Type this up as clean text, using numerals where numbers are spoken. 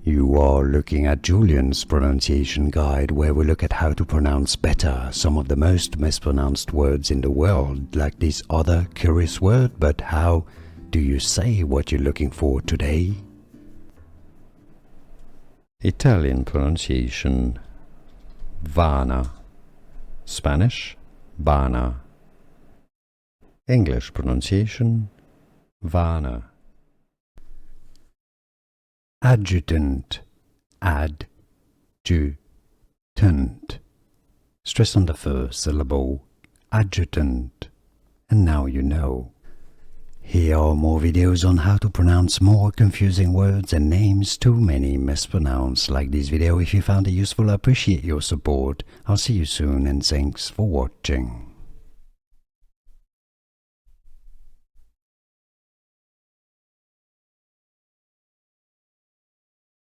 You are looking at Julian's pronunciation guide, where we look at how to pronounce better some of the most mispronounced words in the world, like this other curious word. But how do you say what you're looking for today? Italian pronunciation Vana, Spanish Vana, English pronunciation Vana. Adjutant, adjutant. Stress on the first syllable, adjutant. And now you know. Here are more videos on how to pronounce more confusing words and names too many mispronounced. Like this video if you found it useful. I appreciate your support. I'll see you soon and thanks for watching.